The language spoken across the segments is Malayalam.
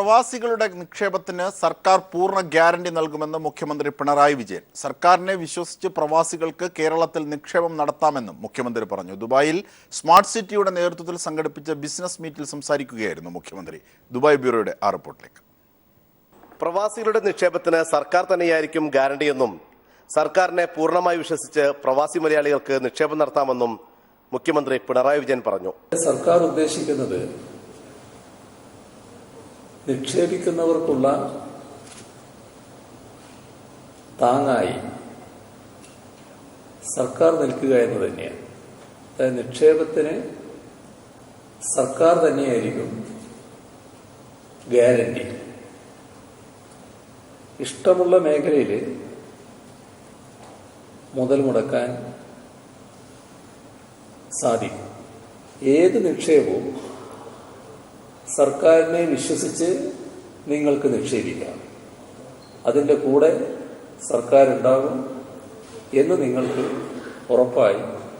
പ്രവാസികളുടെ നിക്ഷേപത്തിന് സർക്കാർ പൂർണ്ണ ഗ്യാരണ്ടി നൽകുമെന്ന് മുഖ്യമന്ത്രി പിണറായി വിജയൻ. സർക്കാരിനെ വിശ്വസിച്ച് പ്രവാസികൾക്ക് കേരളത്തിൽ നിക്ഷേപം നടത്താമെന്നും മുഖ്യമന്ത്രി പറഞ്ഞു. ദുബായിൽ സ്മാർട്ട് സിറ്റിയുടെ നേതൃത്വത്തിൽ സംഘടിപ്പിച്ച ബിസിനസ് മീറ്റിൽ സംസാരിക്കുകയായിരുന്നു മുഖ്യമന്ത്രി. ദുബായ് ബ്യൂറോയുടെ ആ റിപ്പോർട്ടിലേക്ക്. പ്രവാസികളുടെ നിക്ഷേപത്തിന് സർക്കാർ തന്നെയായിരിക്കും ഗ്യാരണ്ടിയെന്നും സർക്കാരിനെ പൂർണ്ണമായി വിശ്വസിച്ച് പ്രവാസി മലയാളികൾക്ക് നിക്ഷേപം നടത്താമെന്നും മുഖ്യമന്ത്രി പിണറായി വിജയൻ പറഞ്ഞു. സർക്കാർ ഉദ്ദേശിക്കുന്നത് നിക്ഷേപിക്കുന്നവർക്കുള്ള താങ്ങായി സർക്കാർ നിൽക്കുക എന്ന് തന്നെയാണ്. അതായത് നിക്ഷേപത്തിന് സർക്കാർ തന്നെയായിരിക്കും ഗ്യാരണ്ടി. ഇഷ്ടമുള്ള മേഖലയിൽ മുതൽ മുടക്കാൻ സാധിക്കും. ഏത് നിക്ഷേപവും സർക്കാരിനെ വിശ്വസിച്ച് നിങ്ങൾക്ക് നിക്ഷേപിക്കാം. അതിൻ്റെ കൂടെ സർക്കാർ ഉണ്ടാകും എന്ന് നിങ്ങൾക്ക് ഉറപ്പായി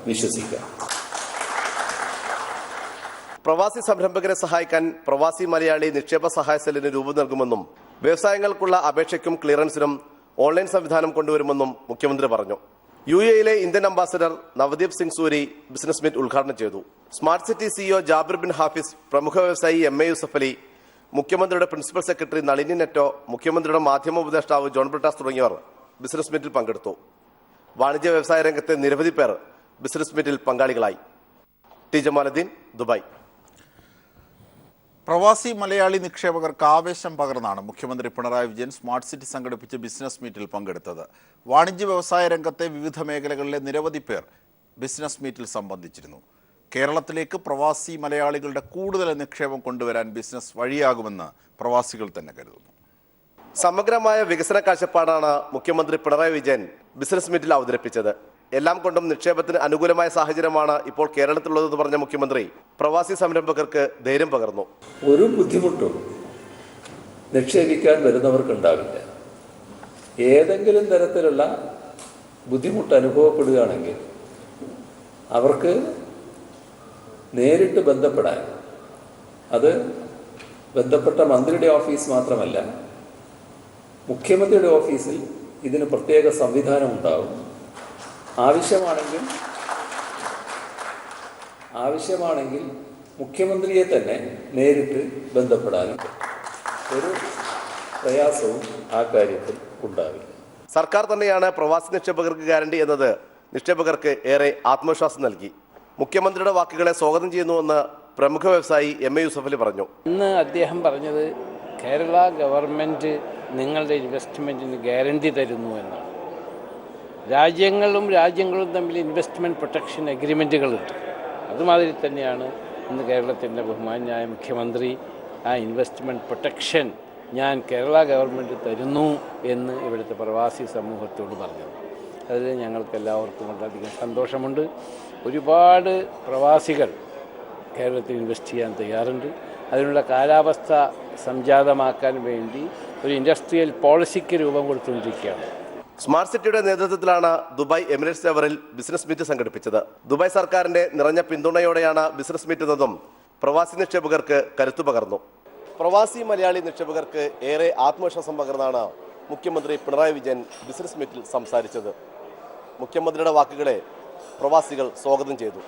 വിശ്വസിക്കാം. പ്രവാസി സംരംഭകരെ സഹായിക്കാൻ പ്രവാസി മലയാളി നിക്ഷേപ സഹായ സെല്ലിന് രൂപം നൽകുമെന്നും വ്യവസായങ്ങൾക്കുള്ള അപേക്ഷയ്ക്കും ക്ലിയറൻസിനും ഓൺലൈൻ സംവിധാനം കൊണ്ടുവരുമെന്നും മുഖ്യമന്ത്രി പറഞ്ഞു. UAE Indian ambassador Navdeep Singh Suri business meet ഉദ്ഘാടനം ചെയ്തു. Smart city CEO Jabir bin Hafiz, പ്രമുഖ വ്യവസായി MA യൂസഫ് അലി, മുഖ്യമന്ത്രിയുടെ പ്രിൻസിപ്പൽ സെക്രട്ടറി നളിനി നെറ്റോ, മുഖ്യമന്ത്രിയുടെ മാധ്യമ ഉപദേഷ്ടാവ് ജോൺ ബ്രിട്ടാസ് തുടങ്ങിയവർ ബിസിനസ് മീറ്റിൽ പങ്കെടുത്തു. വാണിജ്യ വ്യവസായ രംഗത്തെ നിരവധി പേർ ബിസിനസ് മീറ്റിൽ പങ്കാളികളായി. T Jamaluddin, Dubai. പ്രവാസി മലയാളി നിക്ഷേപകർക്ക് ആവേശം പകർന്നാണ് മുഖ്യമന്ത്രി പിണറായി വിജയൻ സ്മാർട്ട് സിറ്റി സംഘടിപ്പിച്ച ബിസിനസ് മീറ്റിൽ പങ്കെടുത്തത്. വാണിജ്യ വ്യവസായ രംഗത്തെ വിവിധ മേഖലകളിലെ നിരവധി പേർ ബിസിനസ് മീറ്റിൽ സംബന്ധിച്ചിരുന്നു. കേരളത്തിലേക്ക് പ്രവാസി മലയാളികളുടെ കൂടുതൽ നിക്ഷേപം കൊണ്ടുവരാൻ ബിസിനസ് വഴിയാകുമെന്ന് പ്രവാസികൾ തന്നെ കരുതുന്നു. സമഗ്രമായ വികസന കാഴ്ചപ്പാടാണ് മുഖ്യമന്ത്രി പിണറായി വിജയൻ ബിസിനസ് മീറ്റിൽ അവതരിപ്പിച്ചത്. എല്ലാം കൊണ്ടും നിക്ഷേപത്തിന് അനുകൂലമായ സാഹചര്യമാണ് ഇപ്പോൾ കേരളത്തിലുള്ളതെന്ന് പറഞ്ഞ മുഖ്യമന്ത്രി പ്രവാസി സംരംഭകർക്ക് ധൈര്യം പകർന്നു. ഒരു ബുദ്ധിമുട്ടും നിക്ഷേപിക്കാൻ വരുന്നവർക്കുണ്ടാവില്ല. ഏതെങ്കിലും തരത്തിലുള്ള ബുദ്ധിമുട്ട് അനുഭവപ്പെടുകയാണെങ്കിൽ അവർക്ക് നേരിട്ട് ബന്ധപ്പെടാൻ, അത് ബന്ധപ്പെട്ട മന്ത്രിയുടെ ഓഫീസ് മാത്രമല്ല, മുഖ്യമന്ത്രിയുടെ ഓഫീസിൽ ഇതിന് പ്രത്യേക സംവിധാനം ഉണ്ടാവും. ആവശ്യമാണെങ്കിൽ മുഖ്യമന്ത്രിയെ തന്നെ നേരിട്ട് ബന്ധപ്പെടാനും ഒരു പ്രയാസവും ആ കാര്യത്തിൽ ഉണ്ടാവില്ല. സർക്കാർ തന്നെയാണ് പ്രവാസി നിക്ഷേപകർക്ക് ഗ്യാരണ്ടി എന്നത് നിക്ഷേപകർക്ക് ഏറെ ആത്മവിശ്വാസം നൽകി. മുഖ്യമന്ത്രിയുടെ വാക്കുകളെ സ്വാഗതം ചെയ്യുന്നുവെന്ന് പ്രമുഖ വ്യവസായി MA യൂസഫ് അലി പറഞ്ഞു. ഇന്ന് അദ്ദേഹം പറഞ്ഞത് കേരള ഗവൺമെൻറ് നിങ്ങളുടെ ഇൻവെസ്റ്റ്മെൻറ്റിന് ഗ്യാരണ്ടി തരുന്നു എന്നാണ്. രാജ്യങ്ങളും തമ്മിൽ ഇൻവെസ്റ്റ്മെൻറ്റ് പ്രൊട്ടക്ഷൻ അഗ്രിമെൻറ്റുകളുണ്ട്. അതുമാതിരി തന്നെയാണ് ഇന്ന് കേരളത്തിൻ്റെ ബഹുമാന്യായ മുഖ്യമന്ത്രി ആ ഇൻവെസ്റ്റ്മെൻറ്റ് പ്രൊട്ടക്ഷൻ ഞാൻ കേരള ഗവൺമെൻറ് തരുന്നു എന്ന് ഇവിടുത്തെ പ്രവാസി സമൂഹത്തോട് പറഞ്ഞത്. അതിൽ ഞങ്ങൾക്ക് എല്ലാവർക്കും വളരെയധികം സന്തോഷമുണ്ട്. ഒരുപാട് പ്രവാസികൾ കേരളത്തിൽ ഇൻവെസ്റ്റ് ചെയ്യാൻ തയ്യാറുണ്ട്. അതിനുള്ള കാലാവസ്ഥ സംജാതമാക്കാൻ വേണ്ടി ഒരു ഇൻഡസ്ട്രിയൽ പോളിസിക്ക് രൂപം കൊടുത്തുകൊണ്ടിരിക്കുകയാണ്. സ്മാർട്ട് സിറ്റിയുടെ നേതൃത്വത്തിലാണ് ദുബായ് എമിറേറ്റ്സ് ടവറിൽ ബിസിനസ് മീറ്റ് സംഘടിപ്പിച്ചത്. ദുബായ് സർക്കാരിന്റെ നിറഞ്ഞ പിന്തുണയോടെയാണ് ബിസിനസ് മീറ്റ് എന്നതും പ്രവാസി നിക്ഷേപകർക്ക് കരുത്തു പകർന്നു. പ്രവാസി മലയാളി നിക്ഷേപകർക്ക് ഏറെ ആത്മവിശ്വാസം പകർന്നാണ് മുഖ്യമന്ത്രി പിണറായി വിജയൻ ബിസിനസ് മീറ്റിൽ സംസാരിച്ചത്. മുഖ്യമന്ത്രിയുടെ വാക്കുകളെ പ്രവാസികൾ സ്വാഗതം ചെയ്തു.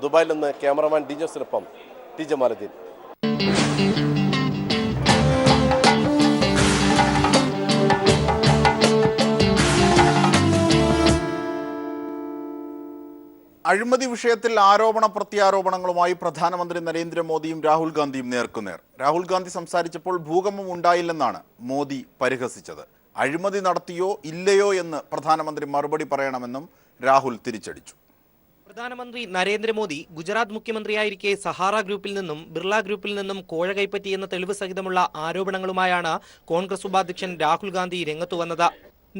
ദുബായിൽ നിന്ന് ക്യാമറമാൻ ഡി ജോസിനൊപ്പം ടി ജമാലുദ്ദീൻ. അഴിമതി വിഷയത്തിൽ ആരോപണ പ്രത്യാരോപണങ്ങളുമായി പ്രധാനമന്ത്രി നരേന്ദ്രമോദിയും രാഹുൽ ഗാന്ധിയും നേർക്കുനേർ. രാഹുൽ ഗാന്ധി സംസാരിച്ചപ്പോൾ ഭൂകമ്പം ഉണ്ടായില്ലെന്നാണ് മോദി പരിഹസിച്ചത്. അഴിമതി നടത്തിയോ ഇല്ലയോ എന്ന് പ്രധാനമന്ത്രി മറുപടി പറയണമെന്നും രാഹുൽ തിരിച്ചടിച്ചു. പ്രധാനമന്ത്രി നരേന്ദ്രമോദി ഗുജറാത്ത് മുഖ്യമന്ത്രിയായിരിക്കെ സഹാറ ഗ്രൂപ്പിൽ നിന്നും ബിർള ഗ്രൂപ്പിൽ നിന്നും കോഴ കൈപ്പറ്റിയെന്ന തെളിവ് സഹിതമുള്ള ആരോപണങ്ങളുമായാണ് കോൺഗ്രസ് ഉപാധ്യക്ഷൻ രാഹുൽ ഗാന്ധി രംഗത്തുവന്നത്.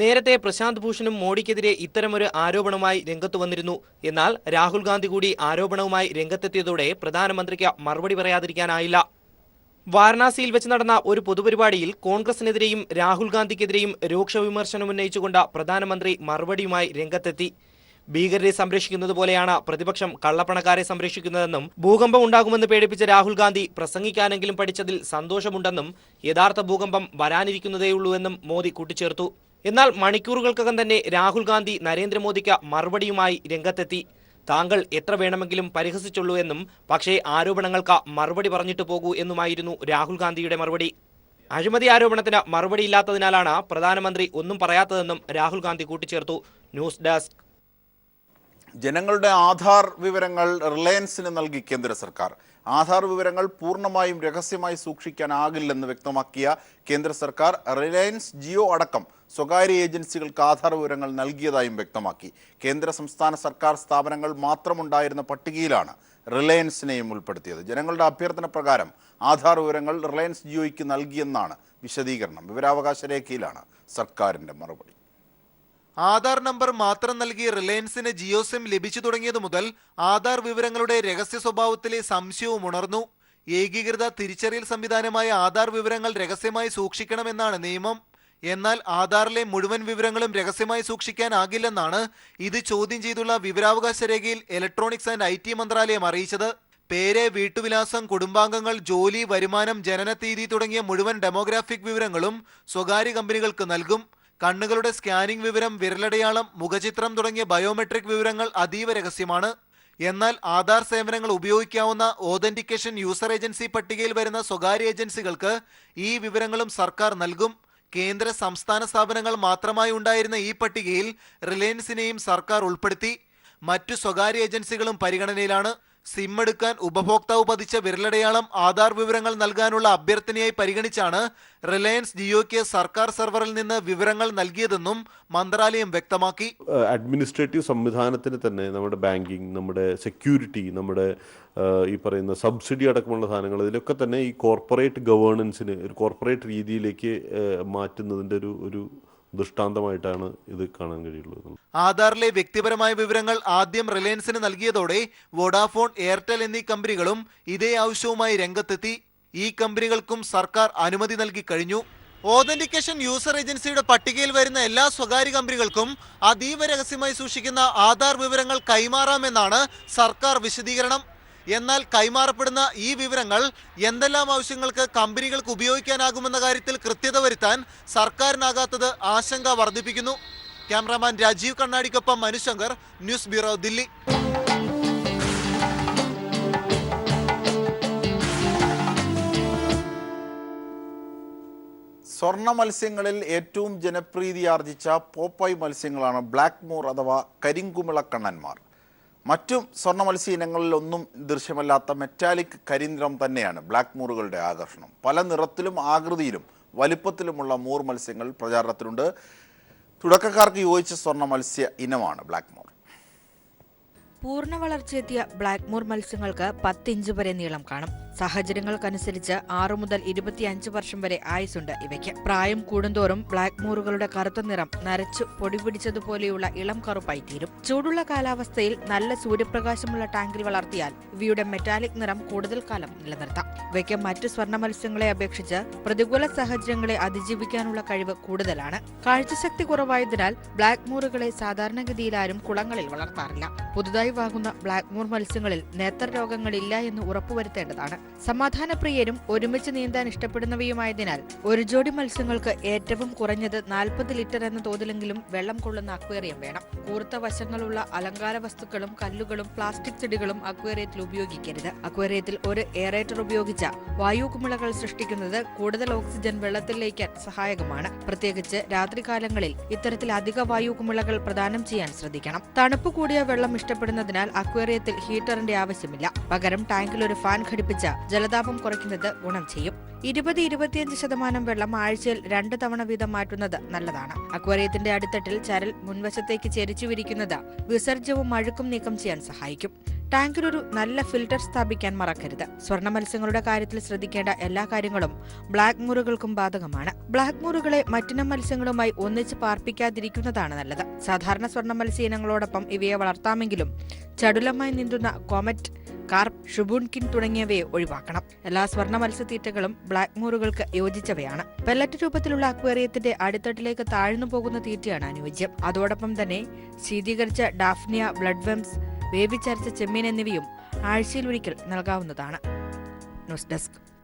നേരത്തെ പ്രശാന്ത് ഭൂഷണും മോഡിക്കെതിരെ ഇത്തരമൊരു ആരോപണവുമായി രംഗത്തു വന്നിരുന്നു. എന്നാൽ രാഹുൽ ഗാന്ധി കൂടി ആരോപണവുമായി രംഗത്തെത്തിയതോടെ പ്രധാനമന്ത്രിക്ക് മറുപടി പറയാതിരിക്കാനായില്ല. വാരണാസിയിൽ വെച്ച് നടന്ന ഒരു പൊതുപരിപാടിയിൽ കോൺഗ്രസിനെതിരെയും രാഹുൽ ഗാന്ധിക്കെതിരെയും രൂക്ഷ വിമർശനം ഉന്നയിച്ചുകൊണ്ട് പ്രധാനമന്ത്രി മറുപടിയുമായി രംഗത്തെത്തി. ഭീകരരെ സംരക്ഷിക്കുന്നത് പോലെയാണ് പ്രതിപക്ഷം കള്ളപ്പണക്കാരെ സംരക്ഷിക്കുന്നതെന്നും ഭൂകമ്പം ഉണ്ടാകുമെന്ന് പേടിപ്പിച്ച രാഹുൽ ഗാന്ധി പ്രസംഗിക്കാനെങ്കിലും പഠിച്ചതിൽ സന്തോഷമുണ്ടെന്നും യഥാർത്ഥ ഭൂകമ്പം വരാനിരിക്കുന്നതേയുള്ളൂവെന്നും മോദി കൂട്ടിച്ചേർത്തു. എന്നാൽ മണിക്കൂറുകൾക്കകം തന്നെ രാഹുൽ ഗാന്ധി നരേന്ദ്രമോദിക്ക് മറുപടിയുമായി രംഗത്തെത്തി. താങ്കൾ എത്ര വേണമെങ്കിലും പരിഹസിച്ചുള്ളൂ എന്നും പക്ഷേ ആരോപണങ്ങൾക്ക് മറുപടി പറഞ്ഞിട്ട് പോകൂ എന്നുമായിരുന്നു രാഹുൽ ഗാന്ധിയുടെ മറുപടി. അഴിമതി ആരോപണത്തിന് മറുപടിയില്ലാത്തതിനാലാണ് പ്രധാനമന്ത്രി ഒന്നും പറയാത്തതെന്നും രാഹുൽ ഗാന്ധി കൂട്ടിച്ചേർത്തു. News desk. ജനങ്ങളുടെ ആധാർ വിവരങ്ങൾ റിലയൻസിന് നൽകി കേന്ദ്ര സർക്കാർ. ആധാർ വിവരങ്ങൾ പൂർണ്ണമായും രഹസ്യമായി സൂക്ഷിക്കാനാകില്ലെന്ന് വ്യക്തമാക്കിയ കേന്ദ്ര സർക്കാർ റിലയൻസ് ജിയോ അടക്കം സ്വകാര്യ ഏജൻസികൾക്ക് ആധാർ വിവരങ്ങൾ നൽകിയതായും വ്യക്തമാക്കി. കേന്ദ്ര സംസ്ഥാന സർക്കാർ സ്ഥാപനങ്ങൾ മാത്രമുണ്ടായിരുന്ന പട്ടികയിലാണ് റിലയൻസിനെയും ഉൾപ്പെടുത്തിയത്. ജനങ്ങളുടെ അഭ്യർത്ഥന പ്രകാരം ആധാർ വിവരങ്ങൾ റിലയൻസ് ജിയോയ്ക്ക് നൽകിയെന്നാണ് വിശദീകരണം. വിവരാവകാശ രേഖയിലാണ് സർക്കാരിൻ്റെ മറുപടി. ആധാർ നമ്പർ മാത്രം നൽകി റിലയൻസിന് ജിയോ സിം ലഭിച്ചു തുടങ്ങിയതു മുതൽ ആധാർ വിവരങ്ങളുടെ രഹസ്യ സ്വഭാവത്തിലെ സംശയവും ഉണർന്നു. ഏകീകൃത തിരിച്ചറിയൽ സംവിധാനമായ ആധാർ വിവരങ്ങൾ രഹസ്യമായി സൂക്ഷിക്കണമെന്നാണ് നിയമം. എന്നാൽ ആധാറിലെ മുഴുവൻ വിവരങ്ങളും രഹസ്യമായി സൂക്ഷിക്കാനാകില്ലെന്നാണ് ഇത് ചോദ്യം ചെയ്തുള്ള വിവരാവകാശ രേഖയിൽ ഇലക്ട്രോണിക്സ് ആൻഡ് IT മന്ത്രാലയം അറിയിച്ചത്. പേര്, വീട്ടുവിലാസം, കുടുംബാംഗങ്ങൾ, ജോലി, വരുമാനം, ജനനത്തീയതി തുടങ്ങിയ മുഴുവൻ ഡെമോഗ്രാഫിക് വിവരങ്ങളും സ്വകാര്യ കമ്പനികൾക്ക് നൽകും. കണ്ണുകളുടെ സ്കാനിംഗ് വിവരം, വിരലടയാളം, മുഖചിത്രം തുടങ്ങിയ ബയോമെട്രിക് വിവരങ്ങൾ അതീവ രഹസ്യമാണ്. എന്നാൽ ആധാർ സേവനങ്ങൾ ഉപയോഗിക്കാവുന്ന ഓതന്റിക്കേഷൻ യൂസർ ഏജൻസി പട്ടികയിൽ വരുന്ന സ്വകാര്യ ഏജൻസികൾക്ക് ഈ വിവരങ്ങളും സർക്കാർ നൽകും. കേന്ദ്ര സംസ്ഥാന സ്ഥാപനങ്ങൾ മാത്രമായി ഉണ്ടായിരുന്ന ഈ പട്ടികയിൽ റിലയൻസിനെയും സർക്കാർ ഉൾപ്പെടുത്തി. മറ്റു സ്വകാര്യ ഏജൻസികളും പരിഗണനയിലാണ്. സിം എടുക്കാൻ ഉപഭോക്താവ് പതിച്ച വിരലടയാളം ആധാർ വിവരങ്ങൾ നൽകാനുള്ള അഭ്യർത്ഥനയായി പരിഗണിച്ചാണ് റിലയൻസ് ജിയോയ്ക്ക് സർക്കാർ സെർവറിൽ നിന്ന് വിവരങ്ങൾ നൽകിയതെന്നും മന്ത്രാലയം വ്യക്തമാക്കി. അഡ്മിനിസ്ട്രേറ്റീവ് സംവിധാനത്തിന് തന്നെ നമ്മുടെ ബാങ്കിങ്, നമ്മുടെ സെക്യൂരിറ്റി, നമ്മുടെ ഈ പറയുന്ന സബ്സിഡി അടക്കമുള്ള സാധനങ്ങൾ, ഇതിലൊക്കെ തന്നെ ഈ കോർപ്പറേറ്റ് ഗവേണൻസിന് ഒരു കോർപ്പറേറ്റ് രീതിയിലേക്ക് മാറ്റുന്നതിൻ്റെ ഒരു ദൃഷ്ടാന്തമായിട്ടാണ് ഇത് കാണാൻ കഴിയുള്ളത്. ആധാറിലെ വ്യക്തിപരമായ വിവരങ്ങൾ ആദ്യം റിലയൻസിന് നൽകിയതോടെ വോഡാഫോൺ, എയർടെൽ എന്നീ കമ്പനികളും ഇതേ ആവശ്യവുമായി രംഗത്തെത്തി. ഈ കമ്പനികൾക്കും സർക്കാർ അനുമതി നൽകി കഴിഞ്ഞു. ഓതന്റിക്കേഷൻ യൂസർ ഏജൻസിയുടെ പട്ടികയിൽ വരുന്ന എല്ലാ സ്വകാര്യ കമ്പനികൾക്കും അതീവ രഹസ്യമായി സൂക്ഷിക്കുന്ന ആധാർ വിവരങ്ങൾ കൈമാറാമെന്നാണ് സർക്കാർ വിശദീകരണം. എന്നാൽ കൈമാറപ്പെടുന്ന ഈ വിവരങ്ങൾ എന്തെല്ലാം ആവശ്യങ്ങൾക്ക് കമ്പനികൾക്ക് ഉപയോഗിക്കാനാകുമെന്ന കാര്യത്തിൽ കൃത്യത വരുത്താൻ സർക്കാരിനാകാത്തത് ആശങ്ക വർദ്ധിപ്പിക്കുന്നു. ക്യാമറാമാൻ രാജീവ് കണ്ണാടിക്കൊപ്പം മനുശങ്കർ, ന്യൂസ് ബ്യൂറോ, ദില്ലി. സ്വർണ്ണ മത്സ്യങ്ങളിൽ ഏറ്റവും ജനപ്രീതിയാർജിച്ച പോപ്പായ് മത്സ്യങ്ങളാണ് ബ്ലാക്ക് മൂർ അഥവാ കരിങ്കുമിളക്കണ്ണന്മാർ. മറ്റു സ്വർണ്ണ മത്സ്യ ഇനങ്ങളിലൊന്നും ദൃശ്യമല്ലാത്ത മെറ്റാലിക് കരിനിറം തന്നെയാണ് ബ്ലാക്ക് മൂറുകളുടെ ആകർഷണം. പല നിറത്തിലും ആകൃതിയിലും വലിപ്പത്തിലുമുള്ള മൂർ മത്സ്യങ്ങൾ പ്രചാരണത്തിലുണ്ട്. തുടക്കക്കാർക്ക് യോജിച്ച സ്വർണ്ണ മത്സ്യ ഇനമാണ് ബ്ലാക്ക് മൂർ. പൂർണ്ണ വളർച്ചയെത്തിയ ബ്ലാക്ക് മൂർ മത്സ്യങ്ങൾക്ക് 10 ഇഞ്ച് വരെ നീളം കാണും. സാഹചര്യങ്ങൾക്കനുസരിച്ച് 6 മുതൽ 25 വർഷം വരെ ആയുസുണ്ട് ഇവയ്ക്ക്. പ്രായം കൂടുന്തോറും ബ്ലാക്ക് മൂറുകളുടെ കറുത്ത നിറം നരച്ചു പൊടി പിടിച്ചതുപോലെയുള്ള ഇളം കറുപ്പായി തീരും. ചൂടുള്ള കാലാവസ്ഥയിൽ നല്ല സൂര്യപ്രകാശമുള്ള ടാങ്കിൽ വളർത്തിയാൽ ഇവയുടെ മെറ്റാലിക് നിറം കൂടുതൽ കാലം നിലനിർത്താം. ഇവയ്ക്ക് മറ്റു സ്വർണ്ണ മത്സ്യങ്ങളെ അപേക്ഷിച്ച് പ്രതികൂല സാഹചര്യങ്ങളെ അതിജീവിക്കാനുള്ള കഴിവ് കൂടുതലാണ്. കാഴ്ചശക്തി കുറവായതിനാൽ ബ്ലാക്ക് മൂറുകളെ സാധാരണഗതിയിൽ ആരും കുളങ്ങളിൽ വളർത്താറില്ല. പുതുതായി വാങ്ങുന്ന ബ്ലാക്ക് മൂർ മത്സ്യങ്ങളിൽ നേത്ര രോഗങ്ങളില്ല എന്ന് ഉറപ്പുവരുത്തേണ്ടതാണ്. സമാധാനപ്രിയരും ഒരുമിച്ച് നീന്താൻ ഇഷ്ടപ്പെടുന്നവയുമായതിനാൽ ഒരു ജോഡി മത്സ്യങ്ങൾക്ക് ഏറ്റവും കുറഞ്ഞത് 40 ലിറ്റർ എന്ന തോതിലെങ്കിലും വെള്ളം കൊള്ളുന്ന അക്വേറിയം വേണം. കൂർത്ത വശങ്ങളുള്ള അലങ്കാര വസ്തുക്കളും കല്ലുകളും പ്ലാസ്റ്റിക് ചെടികളും അക്വേറിയത്തിൽ ഉപയോഗിക്കരുത്. അക്വേറിയത്തിൽ ഒരു എയറേറ്റർ ഉപയോഗിച്ച വായു കുമിളകൾ സൃഷ്ടിക്കുന്നത് കൂടുതൽ ഓക്സിജൻ വെള്ളത്തിൽ ലയിക്കാൻ സഹായകമാണ്. പ്രത്യേകിച്ച് രാത്രികാലങ്ങളിൽ ഇത്തരത്തിൽ അധിക വായു കുമിളകൾ പ്രദാനം ചെയ്യാൻ ശ്രദ്ധിക്കണം. തണുപ്പ് കൂടിയ വെള്ളം ഇഷ്ടപ്പെടുന്നതിനാൽ അക്വേറിയത്തിൽ ഹീറ്ററിന്റെ ആവശ്യമില്ല. പകരം ടാങ്കിൽ ഒരു ഫാൻ ഘടിപ്പിച്ച ജലതാപം കുറയ്ക്കുന്നത് ഗുണം ചെയ്യും. 20-25% വെള്ളം ആഴ്ചയിൽ 2 തവണ വീതം മാറ്റുന്നത് നല്ലതാണ്. അക്വേറിയത്തിന്റെ അടിത്തട്ടിൽ ചരൽ മുൻവശത്തേക്ക് ചെരിച്ചു വിരിക്കുന്നത് വിസർജ്യവും അഴുക്കും നീക്കം ചെയ്യാൻ സഹായിക്കും. ടാങ്കിലൊരു നല്ല ഫിൽറ്റർ സ്ഥാപിക്കാൻ മറക്കരുത്. സ്വർണ്ണ മത്സ്യങ്ങളുടെ കാര്യത്തിൽ ശ്രദ്ധിക്കേണ്ട എല്ലാ കാര്യങ്ങളും ബ്ലാക്ക് മൂറുകൾക്കും ബാധകമാണ്. ബ്ലാക്ക് മൂറുകളെ മറ്റിനം മത്സ്യങ്ങളുമായി ഒന്നിച്ച് പാർപ്പിക്കാതിരിക്കുന്നതാണ് നല്ലത്. സാധാരണ സ്വർണ്ണ മത്സ്യ ഇനങ്ങളോടൊപ്പം ഇവയെ വളർത്താമെങ്കിലും ചടുലമായി നീന്തുന്ന കോമറ്റ്, കാർപ്പ്, ഷുബൂൺകിൻ തുടങ്ങിയവയെ ഒഴിവാക്കണം. എല്ലാ സ്വർണ്ണ മത്സ്യത്തീറ്റകളും ബ്ലാക്ക്മോറുകൾക്ക് യോജിച്ചവയാണ്. പെല്ലറ്റ് രൂപത്തിലുള്ള അക്വേറിയത്തിന്റെ അടിത്തട്ടിലേക്ക് താഴ്ന്നു പോകുന്ന തീറ്റയാണ് അനുയോജ്യം. അതോടൊപ്പം തന്നെ ശീതീകരിച്ച ഡാഫ്നിയ, ബ്ലഡ് വെംസ്, വേവിച്ചരച്ച ചെമ്മീൻ എന്നിവയും ആഴ്ചയിലൊരിക്കൽ നൽകാവുന്നതാണ്. News desk.